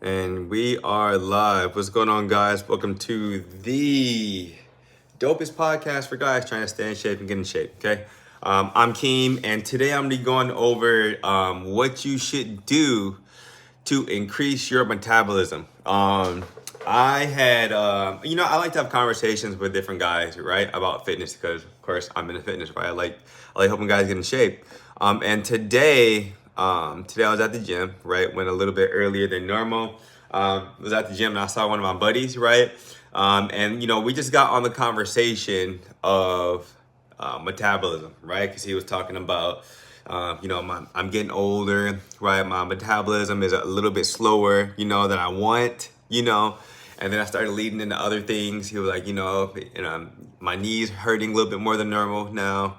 And we are live. What's going on, guys? Welcome to the dopest podcast for guys trying to stay in shape and get in shape. Okay, I'm Keem, and today I'm gonna be going over what you should do to increase your metabolism. I had, I like to have conversations with different guys, right, about fitness because, of course, I'm into fitness, right? I like helping guys get in shape. And today I was at the gym, right? Went a little bit earlier than normal. Was at the gym and I saw one of my buddies, right? And we just got on the conversation of metabolism, right? Because he was talking about, I'm getting older, right? My metabolism is a little bit slower, than I want. And then I started leading into other things. He was like, my knees hurting a little bit more than normal now.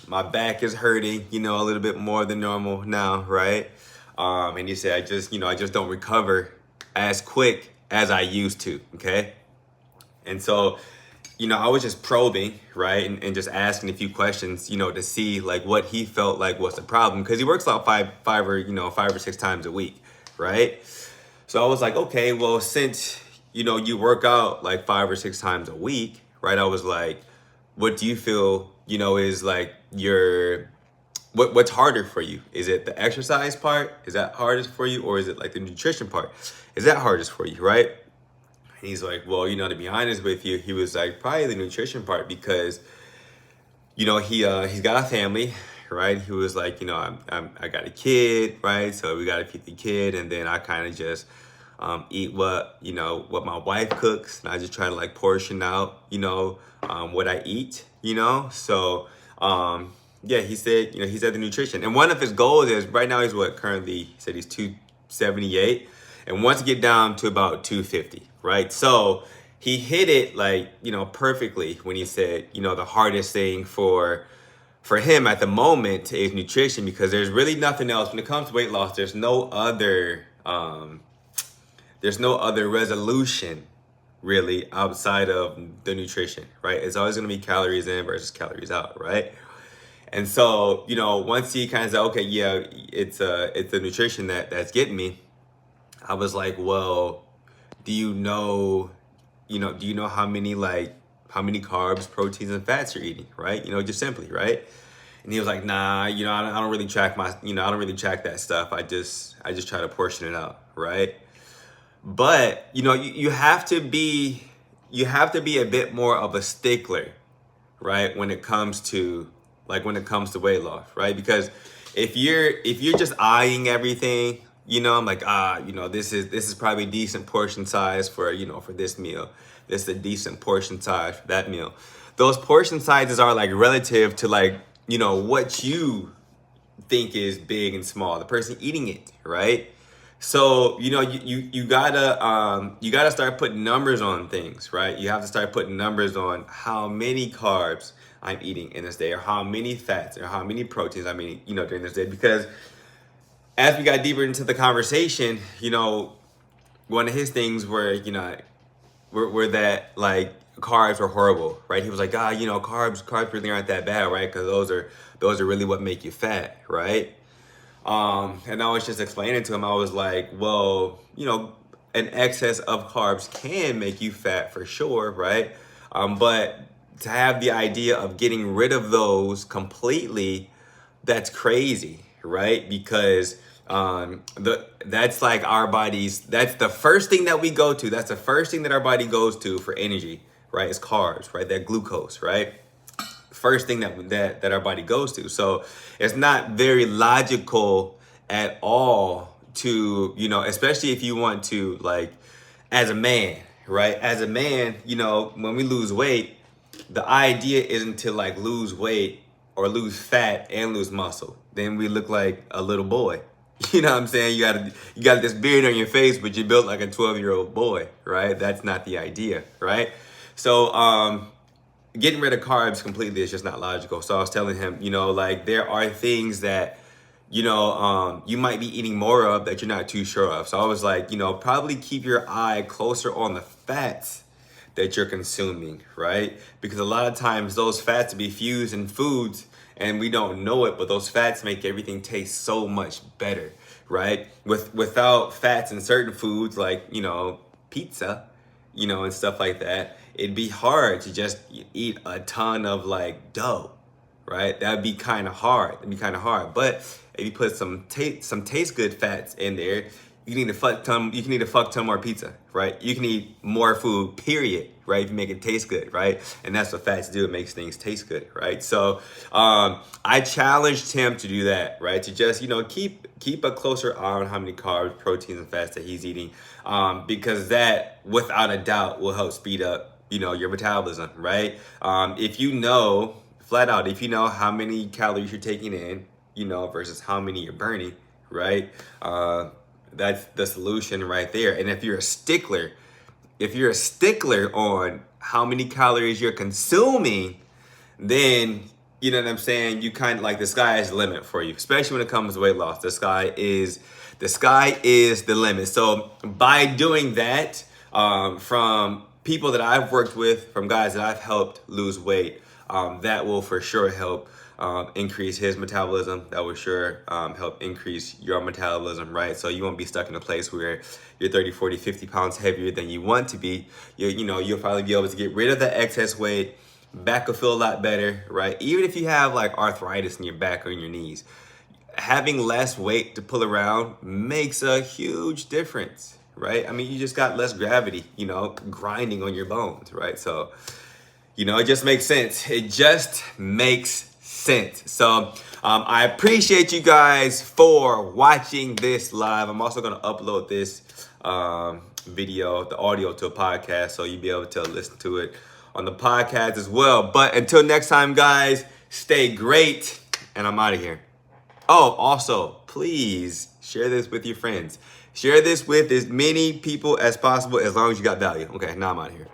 My back is hurting, a little bit more than normal now, right? And he said, I just don't recover as quick as I used to, okay? And so, I was just probing, right? And just asking a few questions, to see like what he felt like was the problem. Because he works out five or six times a week, right? So I was like, okay, well, since, you work out like 5 or 6 times a week, right? I was like, what do you feel, is like what's harder for you? Is it the exercise part? Is that hardest for you? Or is it like the nutrition part? Is that hardest for you, right? And he's like, well, to be honest with you, he was like, probably the nutrition part because, he's got a family, right? He was like, I got a kid, right? So we got to feed the kid. And then I kind of just eat what my wife cooks. And I just try to like portion out, what I eat, So, yeah, he said the nutrition. And one of his goals is right now he said he's 278 and wants to get down to about 250, right? So he hit it like, perfectly when he said, the hardest thing for him at the moment is nutrition because there's really nothing else when it comes to weight loss. There's no other resolution really outside of the nutrition, right? It's always going to be calories in versus calories out, right? And so, once he kind of said, okay, yeah, it's the nutrition that's getting me. I was like, well, do you know how many carbs, proteins, and fats you're eating, right? Just simply, right? And he was like, nah, I don't really track I don't really track that stuff. I just try to portion it out, right? But you have to be a bit more of a stickler, right? When it comes to weight loss, right? Because if you're just eyeing everything, I'm like, this is probably a decent portion size for this meal. This is a decent portion size for that meal. Those portion sizes are like relative to like, what you think is big and small, the person eating it, right? So, you gotta start putting numbers on things, right? You have to start putting numbers on how many carbs I'm eating in this day, or how many fats, or how many proteins I'm eating, during this day. Because as we got deeper into the conversation, one of his things were that like carbs were horrible, right? He was like, carbs really aren't that bad, right? Because those are really what make you fat, right? And I was just explaining to him, I was like, well, an excess of carbs can make you fat for sure, right? But to have the idea of getting rid of those completely, that's crazy, right? Because that's like our bodies, that's the first thing that we go to. That's the first thing that our body goes to for energy, right? It's carbs, right? That glucose, right? First thing that our body goes to. So it's not very logical at all to, especially if you want to, like, as a man, right? As a man, when we lose weight, the idea isn't to like lose weight or lose fat and lose muscle. Then we look like a little boy. You know what I'm saying? You got this beard on your face, but you built like a 12-year-old boy, right? That's not the idea, right? So, getting rid of carbs completely is just not logical. So I was telling him, like there are things that, you might be eating more of that you're not too sure of. So I was like, probably keep your eye closer on the fats that you're consuming, right? Because a lot of times those fats be fused in foods and we don't know it, but those fats make everything taste so much better, right? Without fats in certain foods like, pizza, and stuff like that, it'd be hard to just eat a ton of like dough, right? That'd be kind of hard. But if you put some taste good fats in there, you can eat a fuck ton. You can eat a fuck ton more pizza, right? You can eat more food, period, right? If you make it taste good, right? And that's what fats do. It makes things taste good, right? So I challenged him to do that, right? To just keep a closer eye on how many carbs, proteins, and fats that he's eating, because that, without a doubt, will help speed up your metabolism, right? If flat out, if you know how many calories you're taking in, versus how many you're burning, right? That's the solution right there. And if you're a stickler on how many calories you're consuming, then you know what I'm saying, you kind of like, the sky is the limit for you, especially when it comes to weight loss. The sky is the limit. So by doing that, from people that I've worked with, from guys that I've helped lose weight, that will for sure help increase his metabolism. That will sure help increase your metabolism, right? So you won't be stuck in a place where you're 30, 40, 50 pounds heavier than you want to be. You'll finally be able to get rid of the excess weight. Back will feel a lot better, right? Even if you have like arthritis in your back or in your knees, having less weight to pull around makes a huge difference, right? I mean, you just got less gravity, grinding on your bones, right? So, it just makes sense. It just makes sense. So I appreciate you guys for watching this live. I'm also going to upload this video, the audio, to a podcast, so you'll be able to listen to it on the podcast as well. But until next time, guys, stay great, and I'm out of here. Oh, also, please share this with your friends. Share this with as many people as possible, as long as you got value. Okay, now I'm out of here.